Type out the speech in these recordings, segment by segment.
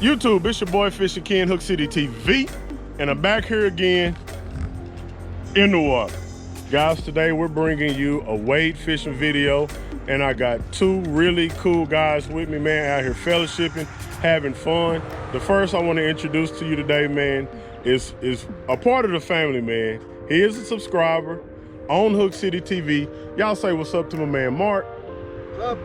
YouTube, it's your boy Fishing Ken, Hook City TV, and I'm back here again in the water. Guys, today we're bringing you a wade fishing video, and I got two really cool guys with me, man, out here fellowshipping, having fun. The first I want to introduce to you today, man, is a part of the family, man. He is a subscriber on Hook City TV. Y'all say what's up to my man, Mark. What's up?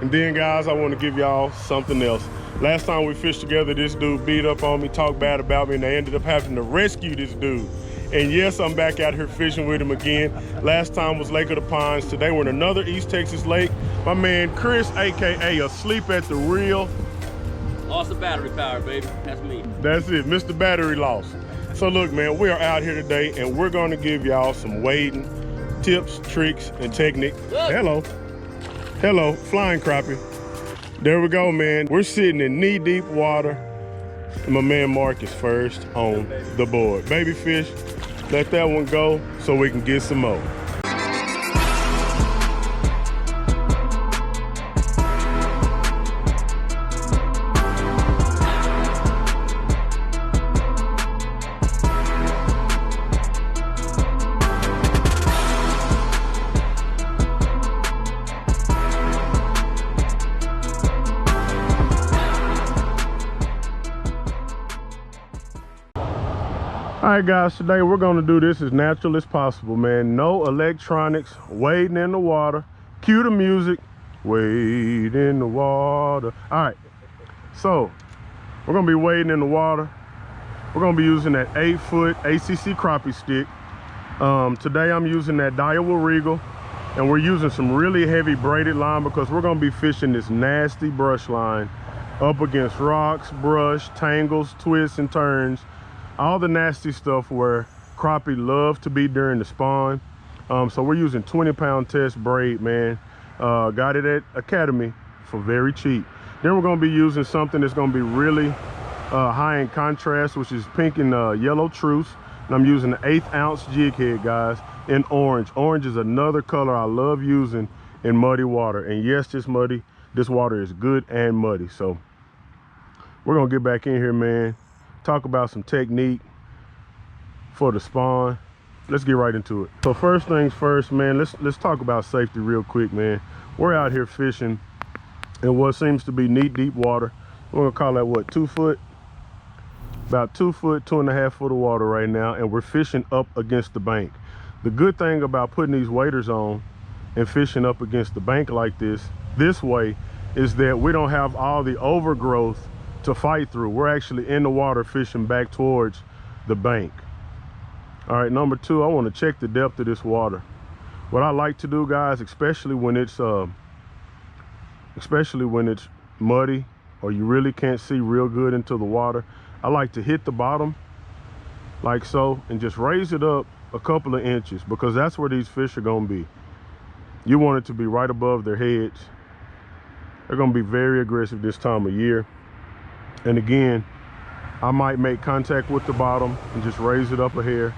And then, guys, I want to give y'all something else. Last time we fished together, this dude beat up on me, talked bad about me, and they ended up having to rescue this dude. And yes, I'm back out here fishing with him again. Last time was Lake of the Pines. Today we're in another East Texas lake. My man Chris, AKA Asleep at the Reel. Lost the battery power, baby. That's me. That's it, Mr. Battery Lost. So look, man, we are out here today, and we're gonna give y'all some wading tips, tricks, and technique. Look. Hello, flying crappie. There we go, man. We're sitting in knee-deep water, and my man Mark is first on the board. Baby fish, let that one go so we can get some more. All right, guys, today we're gonna do this as natural as possible, man. No electronics, wading in the water. Cue the music, wade in the water. All right, so we're gonna be wading in the water. We're gonna be using that 8-foot ACC crappie stick. Today I'm using that Daiwa Regal, and we're using some really heavy braided line because we're gonna be fishing this nasty brush line up against rocks, brush, tangles, twists, and turns. All the nasty stuff where crappie love to be during the spawn. So we're using 20-pound test braid, man. Got it at Academy for very cheap. Then we're gonna be using something that's gonna be really high in contrast, which is pink and yellow truce. And I'm using an 1/8 ounce jig head, guys, in orange. Orange is another color I love using in muddy water. And yes, this water is good and muddy. So we're gonna get back in here, man. Talk about some technique for the spawn. Let's get right into it. So first things first, man, let's talk about safety real quick, man. We're out here fishing in what seems to be knee-deep water. We're gonna call that what, 2 foot? About 2 foot, 2.5 foot of water right now, and we're fishing up against the bank. The good thing about putting these waders on and fishing up against the bank like this way, is that we don't have all the overgrowth to fight through. We're actually in the water fishing back towards the bank. All right, number two, I want to check the depth of this water. What I like to do, guys, especially when it's muddy or you really can't see real good into the water, I like to hit the bottom like so and just raise it up a couple of inches, because that's where these fish are gonna be. You want it to be right above their heads. They're gonna be very aggressive this time of year. And again, I might make contact with the bottom and just raise it up a hair.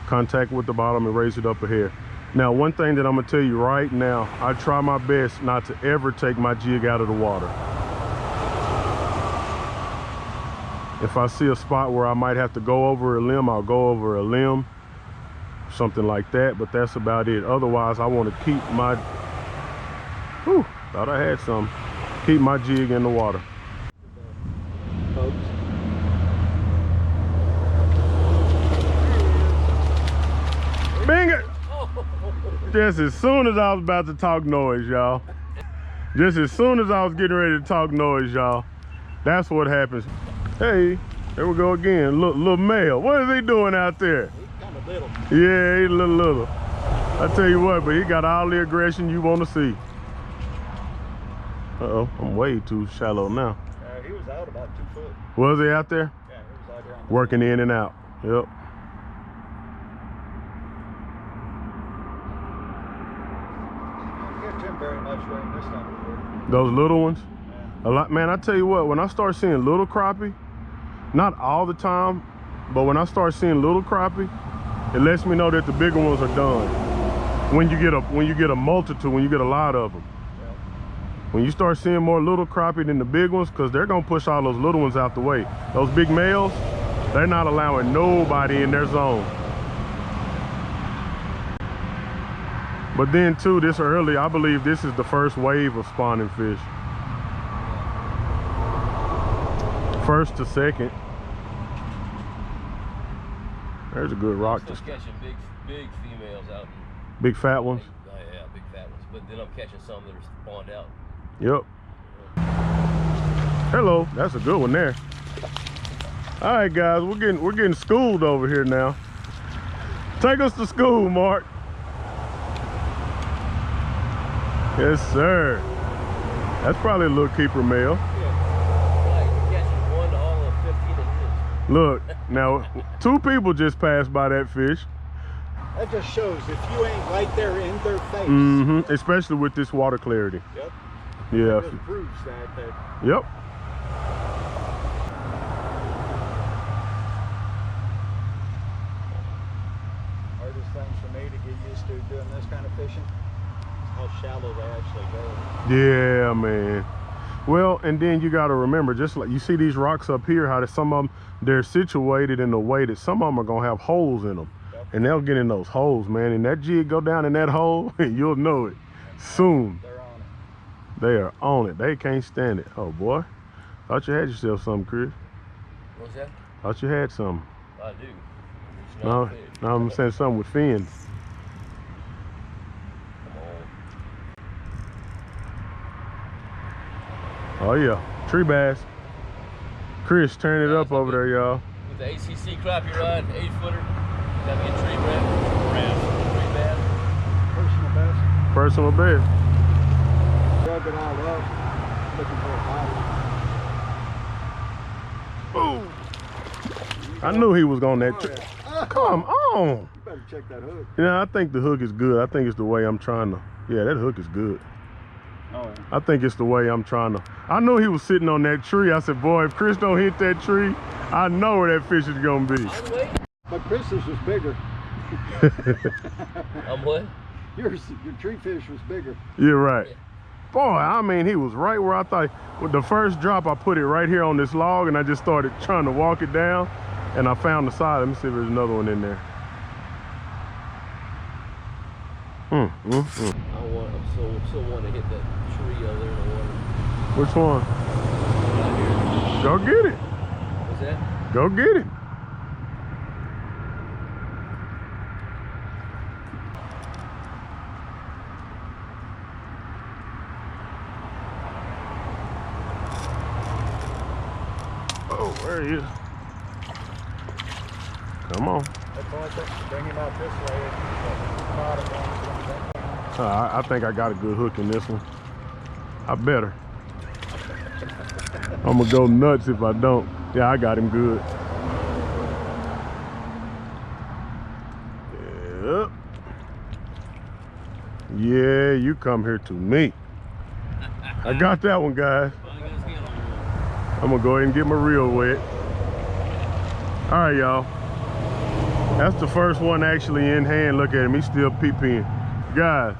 Contact with the bottom and raise it up a hair. Now, one thing that I'm gonna tell you right now, I try my best not to ever take my jig out of the water. If I see a spot where I might have to go over a limb, I'll go over a limb, something like that, but that's about it. Otherwise, I wanna keep my, thought I had some, keep my jig in the water. Bing it! Just as soon as I was about to talk noise, y'all. Just as soon as I was getting ready to talk noise, y'all. That's what happens. Hey, there we go again. Look, little male. What is he doing out there? He's kind of little. Yeah, he's a little. I tell you what, but he got all the aggression you want to see. Uh-oh, I'm way too shallow now. He was out about 2 foot. Was he out there? Yeah, working in and out. Yep. Don't catch him very much during this time of year. Those little ones. Yeah. A lot, man. I tell you what, when I start seeing little crappie, not all the time, but when I start seeing little crappie, it lets me know that the bigger ones are done. When you get a multitude, when you get a lot of them. Yeah. When you start seeing more little crappie than the big ones, because they're gonna push all those little ones out the way. Those big males, they're not allowing nobody in their zone. But then too, this early, I believe this is the first wave of spawning fish. First to second. There's a good rock. I'm still catching big females out. In, big fat ones? oh yeah, big fat ones. But then I'm catching some that are spawned out. Yep. Hello, that's a good one there. All right, guys, we're getting schooled over here now. Take us to school, Mark. Yes, sir. That's probably a little keeper male. Like catching 1 to all of 15 of his. Look, now 2 people just passed by that fish. That just shows if you ain't right there in their face. Mm-hmm. Especially with this water clarity. Yep. Yeah. It just proves that. Yep. Hardest things for me to get used to doing this kind of fishing is how shallow they actually go. Yeah, man. Well, and then you got to remember, just like you see these rocks up here, how some of them, they're situated in a way that some of them are going to have holes in them. Yep. And they'll get in those holes, man. And that jig go down in that hole, and you'll know it soon. They're on it. They are on it. They can't stand it. Oh, boy. Thought you had yourself something, Chris. What's that? Thought you had something. I do. It's No, not fish. no, I'm saying something with fins. Come on. Oh, yeah. Tree bass. Chris, turn it up over there, y'all. With the ACC crappie rod, 8-footer, got me a tree bass, tree bass. Personal best. Personal best. Drug it all up. Looking for a body. Ooh. I knew he was on that tree. Come on. You better check that hook. Yeah, I think the hook is good. I think it's the way I'm trying to. Yeah, that hook is good. Oh, yeah. I think it's the way I'm trying to. I knew he was sitting on that tree. I said, boy, if Chris don't hit that tree, I know where that fish is going to be. I'm waiting. But Chris's was bigger. I'm what? Your tree fish was bigger. You're right. Yeah. Boy, I mean, he was right where I thought. With the first drop, I put it right here on this log, and I just started trying to walk it down, and I found the side. Let me see if there's another one in there. I still want to hit that tree over there in the water. Which one? Right here. Go get it. What's that? Go get it. Oh, there he is. Come on. That's all I think. Bring him out this way. I think I got a good hook in this one. I better. I'm gonna go nuts if I don't. Yeah, I got him good. Yep. Yeah, you come here to me. I got that one, guys. I'm gonna go ahead and get my reel wet. All right, y'all. That's the first one actually in hand. Look at him, he's still peeping. Guys,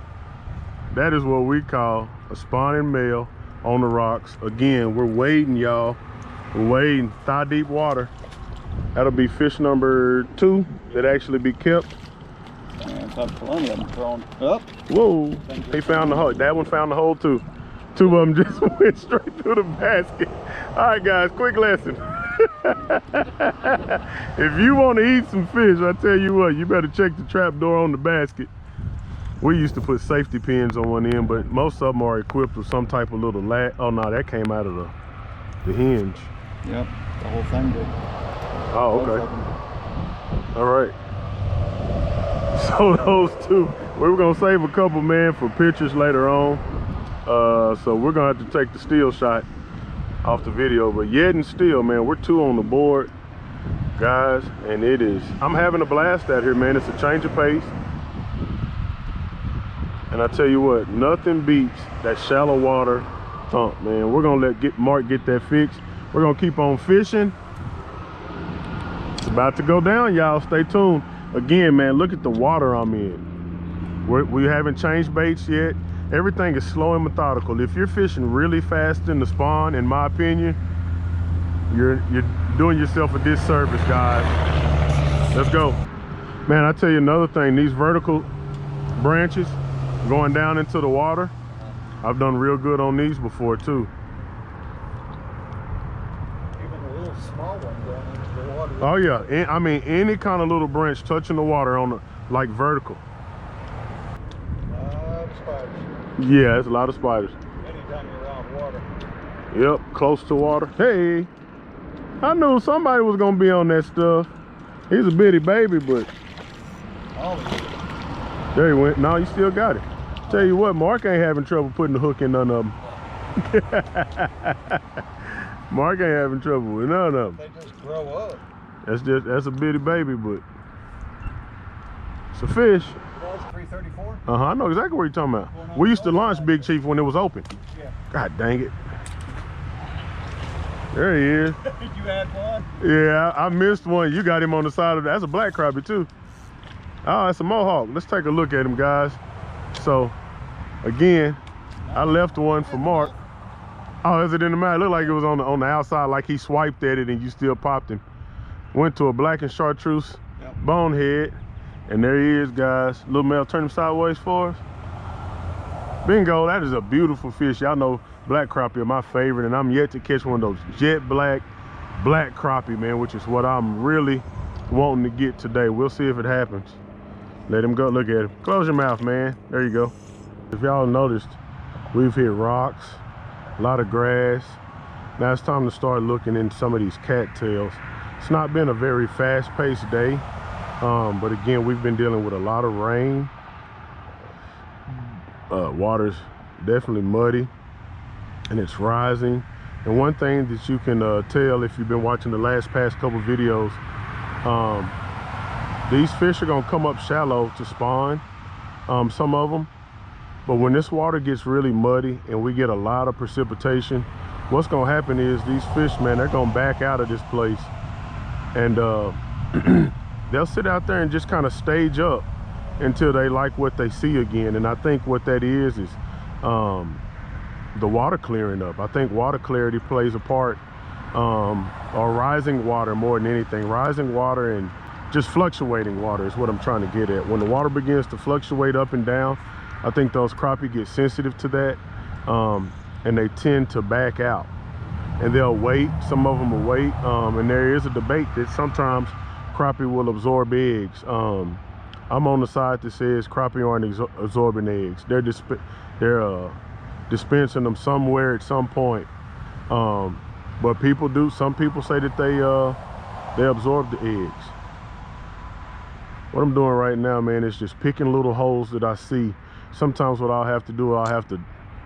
that is what we call a spawning male on the rocks. Again, we're wading, y'all. We're wading thigh deep water. That'll be fish number 2 that actually be kept. And I've plenty of them thrown up. Whoa, he found the hole. That one found the hole too. 2 of them just went straight through the basket. All right, guys, quick lesson. If you want to eat some fish, I tell you what, you better check the trap door on the basket. We used to put safety pins on one end, but most of them are equipped with some type of little latch. Oh no, that came out of the hinge. Yep, the whole thing did. Oh, okay. All right. So those 2, we were gonna save a couple, man, for pictures later on. So we're gonna have to take the still shot off the video, but yet and still, man, we're 2 on the board. guys, and it is, I'm having a blast out here, man. It's a change of pace. And I tell you what, nothing beats that shallow water thump, man. We're gonna let Mark get that fixed. We're gonna keep on fishing. It's about to go down, y'all. Stay tuned. Again, man, look at the water I'm in. We haven't changed baits yet. Everything is slow and methodical. If you're fishing really fast in the spawn, in my opinion, you're doing yourself a disservice, guys. Let's go. Man, I tell you another thing, these vertical branches going down into the water, I've done real good on these before too. Even a little small one going into the water. Oh yeah, I mean any kind of little branch touching the water on the, like vertical. Spiders. Yeah, there's a lot of spiders. Anytime you're around water. Yep, close to water. Hey, I knew somebody was gonna be on that stuff. He's a bitty baby, but there he went. No, you still got it. Tell you what, Mark ain't having trouble putting the hook in none of them. Mark ain't having trouble with none of them. They just grow up. That's a bitty baby, but it's a fish. That's 334. I know exactly what you're talking about. We used to launch Big Chief when it was open. Yeah. God dang it. There he is. You had one? Yeah, I missed one. You got him on the side of that. That's a black crappie too. Oh, that's a mohawk. Let's take a look at him, guys. So, again, I left one for Mark. Oh, is it in the mouth? It looked like it was on the outside, like he swiped at it and you still popped him. Went to a black and chartreuse bonehead. And there he is, guys. Little male, turn him sideways for us. Bingo, that is a beautiful fish. Y'all know black crappie are my favorite, and I'm yet to catch one of those jet black crappie, man, which is what I'm really wanting to get today. We'll see if it happens. Let him go. Look at him. Close your mouth, man. There you go. If y'all noticed, we've hit rocks, a lot of grass. Now it's time to start looking in some of these cattails. It's not been a very fast-paced day, but again, we've been dealing with a lot of rain. Water's definitely muddy, and it's rising. And one thing that you can tell if you've been watching the past couple videos, these fish are gonna come up shallow to spawn, some of them. But when this water gets really muddy and we get a lot of precipitation, what's gonna happen is these fish, man, they're gonna back out of this place, and they'll sit out there and just kind of stage up until they like what they see again. And I think what that is the water clearing up. I think water clarity plays a part, or rising water more than anything. Rising water and just fluctuating water is what I'm trying to get at. When the water begins to fluctuate up and down, I think those crappie get sensitive to that, and they tend to back out. And they'll wait, some of them will wait, and there is a debate that sometimes crappie will absorb eggs. I'm on the side that says crappie aren't absorbing eggs. They're dispensing them somewhere at some point. But people do, some people say that they absorb the eggs. What I'm doing right now, man, is just picking little holes that I see. Sometimes what I'll have to do, I'll have to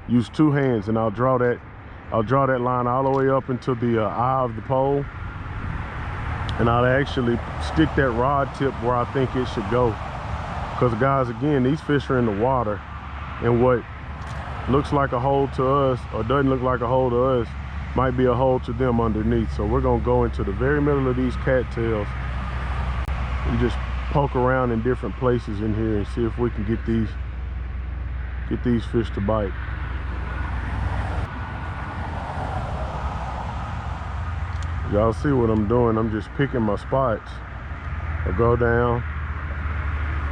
use two hands, and I'll draw that line all the way up into the eye of the pole, and I'll actually stick that rod tip where I think it should go. Because guys, again, these fish are in the water, and what looks like a hole to us or doesn't look like a hole to us might be a hole to them underneath. So we're gonna go into the very middle of these cattails and just poke around in different places in here and see if we can get these fish to bite. Y'all see what I'm doing? I'm just picking my spots. I'll go down,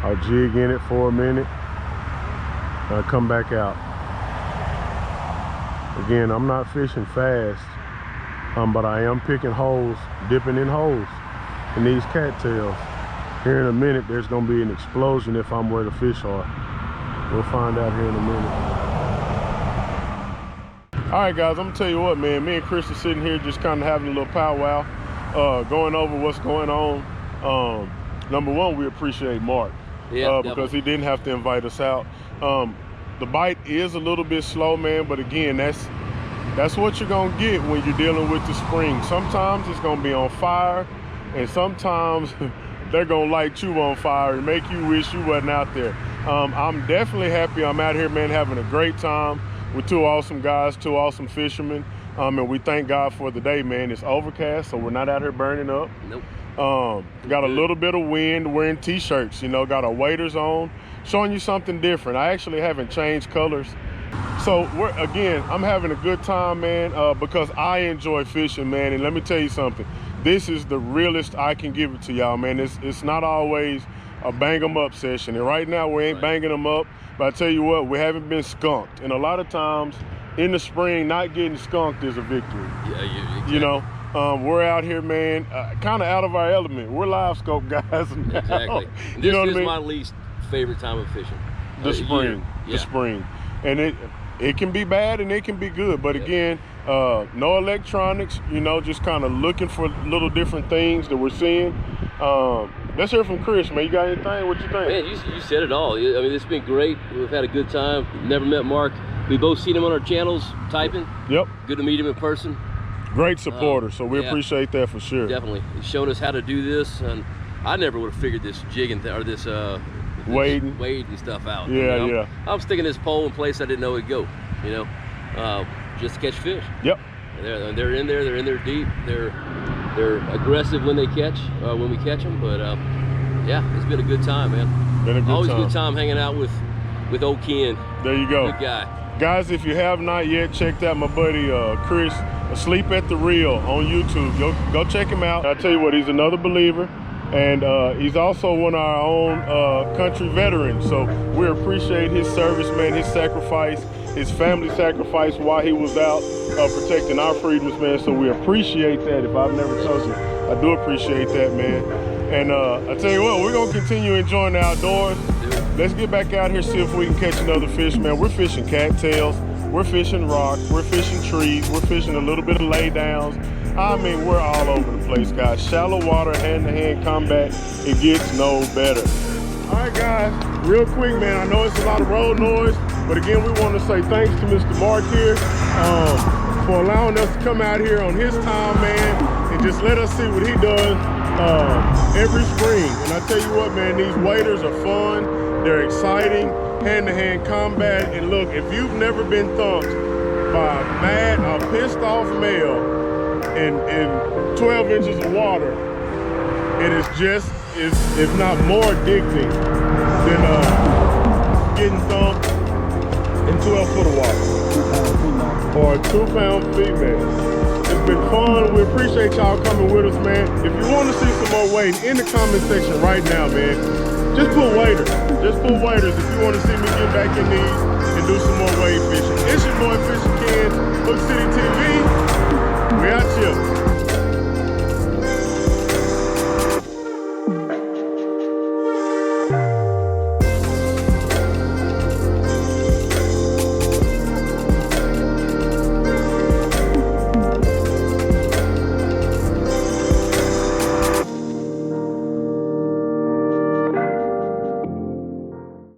I'll jig in it for a minute, and I'll come back out. Again, I'm not fishing fast, but I am picking holes, dipping in holes in these cattails. Here in a minute, there's gonna be an explosion if I'm where the fish are. We'll find out here in a minute. All right, guys, I'm gonna tell you what, man, me and Chris are sitting here just kind of having a little powwow, going over what's going on. Number one, we appreciate Mark, because he didn't have to invite us out. The bite is a little bit slow, man, but again, that's what you're gonna get when you're dealing with the spring. Sometimes it's gonna be on fire, and sometimes they're gonna light you on fire and make you wish you wasn't out there. I'm definitely happy I'm out here, man, having a great time with two awesome guys, two awesome fishermen. And we thank God for the day, man. It's overcast, so we're not out here burning up. Nope. Got a little bit of wind, wearing t-shirts, you know, got our waders on, showing you something different. I actually haven't changed colors. So I'm having a good time, man, because I enjoy fishing, man. And let me tell you something, this is the realest I can give it to y'all, man. It's not always a bang 'em up session. And right now we ain't banging them up, but I tell you what, we haven't been skunked. And a lot of times in the spring, not getting skunked is a victory. Yeah, exactly. You know, we're out here, man, kind of out of our element. We're live scope guys now. Exactly. You know what I mean? This is my least favorite time of fishing. The spring. Yeah. The spring. And it can be bad and it can be good. But again, no electronics, you know, just kind of looking for little different things that we're seeing. Let's hear from Chris, man. You got anything? What you think? Man, you said it all. I mean, it's been great. We've had a good time. Never met Mark. We both seen him on our channels typing. Yep. Good to meet him in person. Great supporter, so we yeah, appreciate that for sure. Definitely. He showed us how to do this, and I never would have figured this jigging or this wading stuff out. Yeah, you know? yeah. I'm sticking this pole in place I didn't know it'd go, you know, just to catch fish. Yep. And they're in there. They're in there deep. They're aggressive when they catch, when we catch them. But yeah, it's been a good time, man. Been a good Always time. a good time hanging out with old Ken. There you go. Good guy. Guys, if you have not yet checked out my buddy Chris, Asleep at the Reel on YouTube, go check him out. I tell you what, he's another believer, and he's also one of our own country veterans. So we appreciate his service, man, his sacrifice, his family sacrifice while he was out protecting our freedoms, man. So we appreciate that. If I've never told you, I do appreciate that, man. And I tell you what, we're gonna continue enjoying the outdoors. Let's get back out here, see if we can catch another fish, man. We're fishing cattails, we're fishing rocks, we're fishing trees, we're fishing a little bit of laydowns. I mean, we're all over the place, guys. Shallow water, hand-to-hand combat, it gets no better. All right, guys, real quick, man, I know it's a lot of road noise, but again, we want to say thanks to Mr. Mark here for allowing us to come out here on his time, man, and just let us see what he does every spring. And I tell you what, man, these waders are fun. They're exciting, hand-to-hand combat. And look, if you've never been thumped by a pissed off male in 12 inches of water, it is just, if not more addicting than getting thumped in 12 foot of water. Or a 2-pound female. It's been fun. We appreciate y'all coming with us, man. If you want to see some more wading, in the comment section right now, man, just put waders. Just put waders if you want to see me get back in these and do some more wade fishing. It's your boy Fishing Ken. Look, see